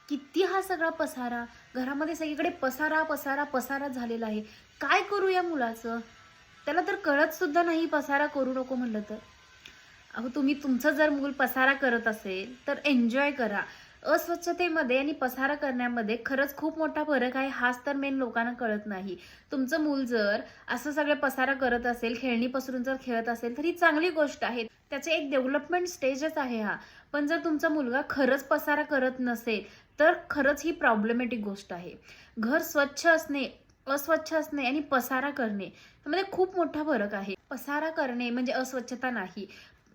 किती हा सगळा पसारा, घरामध्ये सगळीकडे पसारा पसारा पसारा झालेला आहे. काय करू या मुलाचं? त्याला तर कळत सुद्धा नाही पसारा करू नको म्हणलं तर. अहो तुम्ही तुमचं जर मूल पसारा करत असेल तर एन्जॉय करा. अस्वच्छतेमध्ये आणि पसारा करण्यामध्ये खरंच खूप मोठा फरक आहे, हाच तर मेन लोकांना कळत नाही. तुमचं मूल जर असं सगळे पसारा करत असेल, खेळणी पसरून जर खेळत असेल तर ही चांगली गोष्ट आहे. त्याचे एक डेव्हलपमेंट स्टेजच आहे हा. पण जर तुमचा मुलगा खरंच पसारा करत नसेल तर खरंच ही प्रॉब्लेमॅटिक गोष्ट आहे. घर स्वच्छ असणे, अस्वच्छ असणे आणि पसारा करणे यामध्ये खूप मोठा फरक आहे. पसारा करणे म्हणजे अस्वच्छता नाही.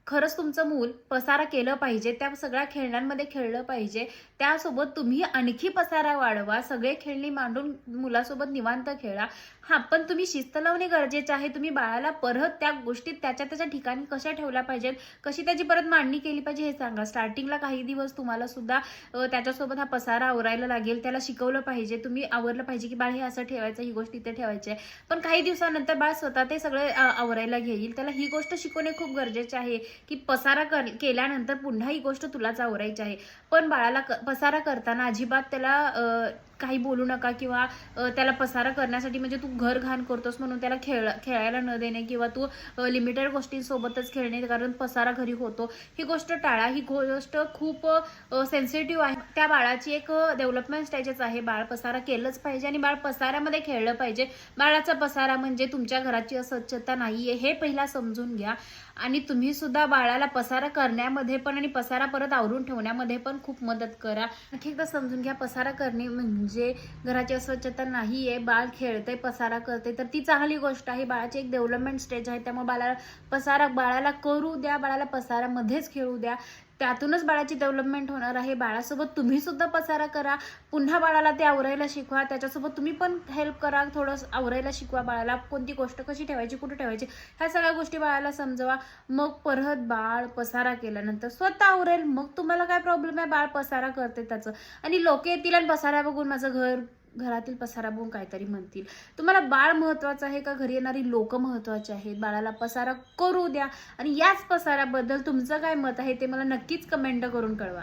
खरंच तुमचं मूल पसारा केलं पाहिजे, त्या सगळ्या खेळण्यांमध्ये खेळलं पाहिजे. त्यासोबत तुम्ही आणखी पसारा वाढवा, सगळे खेळणी मांडून मुलासोबत निवांत खेळा. हा, पण तुम्ही शिस्त लावणे गरजेचे आहे. तुम्ही बाळाला परत त्या गोष्टी त्याच्या त्याच्या ठिकाणी कशा ठेवल्या पाहिजेत, कशी त्याची परत मांडणी केली पाहिजे हे सांगा. स्टार्टिंगला काही दिवस तुम्हाला सुद्धा त्याच्यासोबत हा पसारा आवरायला लागेल, त्याला शिकवलं पाहिजे, तुम्ही आवरलं पाहिजे की बाळ हे असं ठेवायचं, ही गोष्ट इथे ठेवायची आहे. पण काही दिवसानंतर बाळ स्वतः ते सगळे आवरायला घेईल. त्याला ही गोष्ट शिकवणे खूप गरजेचे आहे की पसारा केल्यानंतर पुन्हा ही गोष्ट तुलाच आवरायची आहे. पण बाळाला पसारा करताना अजिबात त्याला काही बोलू नका किंवा त्याला पसारा करण्यासाठी म्हणजे तू घर घाण करतोस म्हणून त्याला खेळायला न देणे किंवा तू लिमिटेड गोष्टींसोबतच खेळणे कारण पसारा घरी होतो, ही गोष्ट टाळा. ही गोष्ट खूप सेन्सिटिव्ह आहे. त्या बाळाची एक डेव्हलपमेंट स्टेजच आहे. बाळ पसारा केलंच पाहिजे आणि बाळ पसाऱ्यामध्ये खेळलं पाहिजे. बाळाचा पसारा म्हणजे तुमच्या घराची अस्वच्छता नाहीये हे पहिला समजून घ्या. आणि तुम्ही सुद्धा बाळाला पसारा करण्यामध्ये पण आणि पसारा परत आवरून ठेवण्यामध्ये पण खूप मदत करा. आणखी एकदा समजून घ्या, पसारा करणे म्हणजे घराची अस्वच्छता नाहीये. बाळ खेळतंय, पसारा करते तर ती चांगली गोष्ट आहे. बाळाची एक डेव्हलपमेंट स्टेज आहे, त्यामुळे बाळाला करू द्या, बाळाला पसारामध्येच खेळू द्या. त्यातूनच बाळाची डेव्हलपमेंट होणार आहे. बाळासोबत तुम्ही सुद्धा पसारा करा, पुन्हा बाळाला ते आवरायला शिकवा. त्याच्यासोबत तुम्ही पण हेल्प करा, थोडं आवरायला शिकवा बाळाला. कोणती गोष्ट कशी ठेवायची, कुठे ठेवायची, ह्या सगळ्या गोष्टी बाळाला समजवा. मग परत बाळ पसारा केल्यानंतर स्वतः आवरेल. मग तुम्हाला काय प्रॉब्लेम आहे, बाळ पसारा करते त्याचं. आणि लोक येतील आणि पसारा बघून माझं घरातील पसारा बघून काहीतरी म्हणतील. तुम्हाला बाळ महत्वाचं आहे का घरी येणारी लोक महत्वाची आहेत? बाळाला पसारा करू द्या आणि याच पसाऱ्याबद्दल तुमचं काय मत आहे ते मला नक्कीच कमेंट करून कळवा.